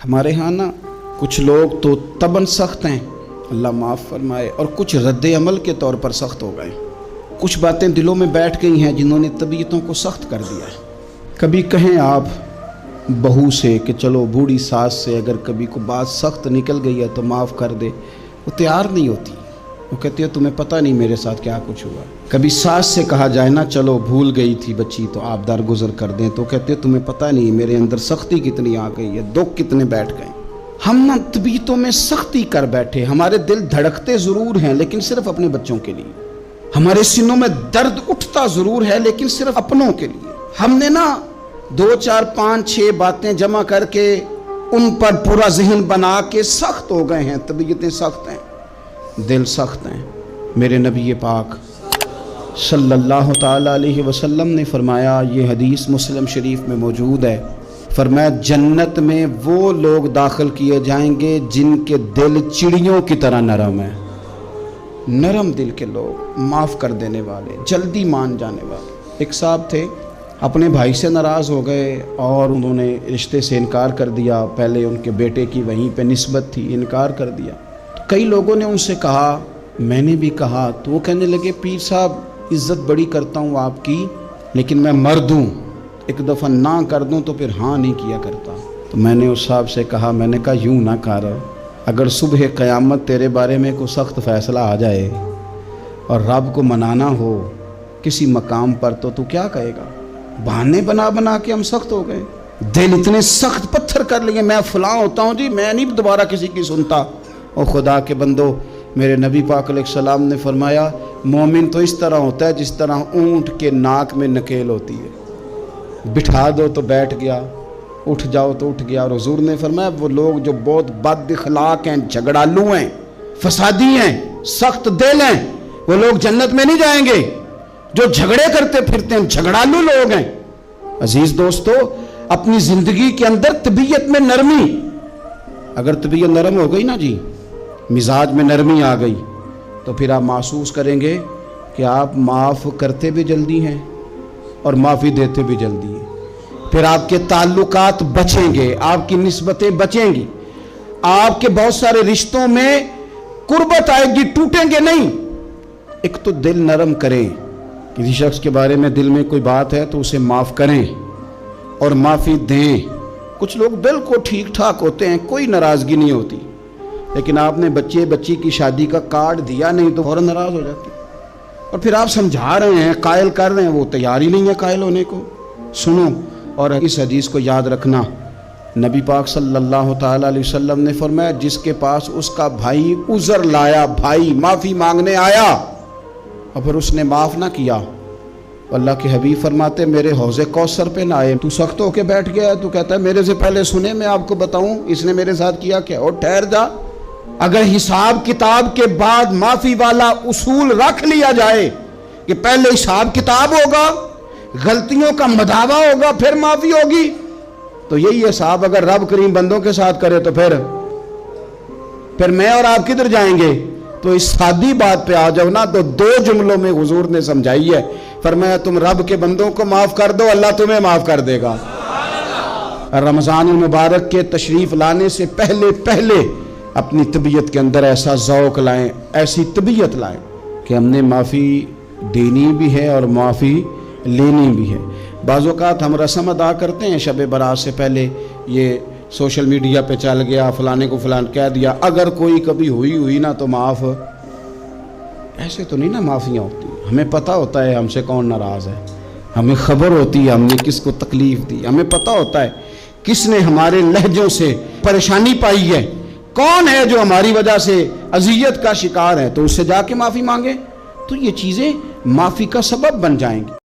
ہمارے ہاں نا کچھ لوگ تو تباً سخت ہیں، اللہ معاف فرمائے، اور کچھ رد عمل کے طور پر سخت ہو گئے۔ کچھ باتیں دلوں میں بیٹھ گئی ہیں جنہوں نے طبیعتوں کو سخت کر دیا ہے۔ کبھی کہیں آپ بہو سے کہ چلو بوڑھی ساس سے اگر کبھی کو بات سخت نکل گئی ہے تو معاف کر دے، وہ تیار نہیں ہوتی، وہ کہتی ہے تمہیں پتہ نہیں میرے ساتھ کیا کچھ ہوا۔ کبھی ساس سے کہا جائے نا چلو بھول گئی تھی بچی تو آپ درگزر کر دیں، تو کہتے ہیں تمہیں پتہ نہیں میرے اندر سختی کتنی آ گئی ہے، دکھ کتنے بیٹھ گئے۔ ہم نا طبیعتوں میں سختی کر بیٹھے، ہمارے دل دھڑکتے ضرور ہیں لیکن صرف اپنے بچوں کے لیے، ہمارے سینوں میں درد اٹھتا ضرور ہے لیکن صرف اپنوں کے لیے۔ ہم نے نا 2 4 5 6 باتیں جمع کر کے ان پر پورا ذہن بنا کے سخت ہو گئے ہیں، طبیعتیں سخت ہیں، دل سخت ہیں۔ میرے نبی پاک صلی اللہ تعالی علیہ وسلم نے فرمایا، یہ حدیث مسلم شریف میں موجود ہے، فرمایا جنت میں وہ لوگ داخل کیے جائیں گے جن کے دل چڑیوں کی طرح نرم ہیں۔ نرم دل کے لوگ، معاف کر دینے والے، جلدی مان جانے والے۔ ایک صاحب تھے، اپنے بھائی سے ناراض ہو گئے اور انہوں نے رشتے سے انکار کر دیا، پہلے ان کے بیٹے کی وہیں پہ نسبت تھی، انکار کر دیا۔ کئی لوگوں نے ان سے کہا، میں نے بھی کہا، تو وہ کہنے لگے پیر صاحب عزت بڑی کرتا ہوں آپ کی لیکن میں مرد ہوں، ایک دفعہ نہ کر دوں تو پھر ہاں نہیں کیا کرتا۔ تو میں نے اس صاحب سے کہا، میں نے کہا یوں نہ کر، اگر صبح قیامت تیرے بارے میں کوئی سخت فیصلہ آ جائے اور رب کو منانا ہو کسی مقام پر تو کیا کہے گا؟ بہانے بنا بنا کے ہم سخت ہو گئے، دل اتنے سخت پتھر کر لیے، میں فلاں ہوتا ہوں جی، میں نہیں دوبارہ کسی کی سنتا۔ اور خدا کے بندو، میرے نبی پاک علیہ السلام نے فرمایا مومن تو اس طرح ہوتا ہے جس طرح اونٹ کے ناک میں نکیل ہوتی ہے، بٹھا دو تو بیٹھ گیا، اٹھ جاؤ تو اٹھ گیا۔ اور حضور نے فرمایا وہ لوگ جو بہت بد اخلاق ہیں، جھگڑالو ہیں، فسادی ہیں، سخت دل ہیں، وہ لوگ جنت میں نہیں جائیں گے۔ جو جھگڑے کرتے پھرتے ہیں جھگڑالو لوگ ہیں۔ عزیز دوستو، اپنی زندگی کے اندر طبیعت میں نرمی، اگر طبیعت نرم ہو گئی نا جی، مزاج میں نرمی آ گئی، تو پھر آپ محسوس کریں گے کہ آپ معاف کرتے بھی جلدی ہیں اور معافی دیتے بھی جلدی ہیں۔ پھر آپ کے تعلقات بچیں گے، آپ کی نسبتیں بچیں گی، آپ کے بہت سارے رشتوں میں قربت آئے گی، ٹوٹیں گے نہیں۔ ایک تو دل نرم کریں، کسی شخص کے بارے میں دل میں کوئی بات ہے تو اسے معاف کریں اور معافی دیں۔ کچھ لوگ بالکل ٹھیک ٹھاک ہوتے ہیں، کوئی ناراضگی نہیں ہوتی، لیکن آپ نے بچی کی شادی کا کارڈ دیا نہیں تو فوراً ناراض ہو جاتے، اور پھر آپ سمجھا رہے ہیں، قائل کر رہے ہیں، وہ تیار ہی نہیں ہے قائل ہونے کو۔ سنو، اور اس حدیث کو یاد رکھنا، نبی پاک صلی اللہ تعالی علیہ وسلم نے فرمایا جس کے پاس اس کا بھائی عذر لایا، بھائی معافی مانگنے آیا اور پھر اس نے معاف نہ کیا، اللہ کے حبیب فرماتے میرے حوض کوثر پہ نہ آئے۔ تو سخت ہو کے بیٹھ گیا ہے، تو کہتا ہے میرے سے پہلے سنے، میں آپ کو بتاؤں اس نے میرے ساتھ کیا کیا، اور ٹھہر جا۔ اگر حساب کتاب کے بعد معافی والا اصول رکھ لیا جائے کہ پہلے حساب کتاب ہوگا، غلطیوں کا مداوع ہوگا، پھر معافی ہوگی، تو یہی حساب اگر رب کریم بندوں کے ساتھ کرے تو پھر میں اور آپ کدھر جائیں گے؟ تو اس سادی بات پہ آ جاؤ نا، تو 2 جملوں میں حضور نے سمجھائی ہے، فرمایا تم رب کے بندوں کو معاف کر دو، اللہ تمہیں معاف کر دے گا۔ رمضان المبارک کے تشریف لانے سے پہلے اپنی طبیعت کے اندر ایسا ذوق لائیں، ایسی طبیعت لائیں کہ ہم نے معافی دینی بھی ہے اور معافی لینی بھی ہے۔ بعض اوقات ہم رسم ادا کرتے ہیں شب برات سے پہلے، یہ سوشل میڈیا پہ چل گیا، فلانے کو فلان کہہ دیا، اگر کوئی کبھی ہوئی نا تو معاف، ایسے تو نہیں نا معافیاں ہوتی۔ ہمیں پتہ ہوتا ہے ہم سے کون ناراض ہے، ہمیں خبر ہوتی ہے ہم نے کس کو تکلیف دی، ہمیں پتہ ہوتا ہے کس نے ہمارے لہجوں سے پریشانی پائی ہے، کون ہے جو ہماری وجہ سے اذیت کا شکار ہے، تو اس سے جا کے معافی مانگے، تو یہ چیزیں معافی کا سبب بن جائیں گی۔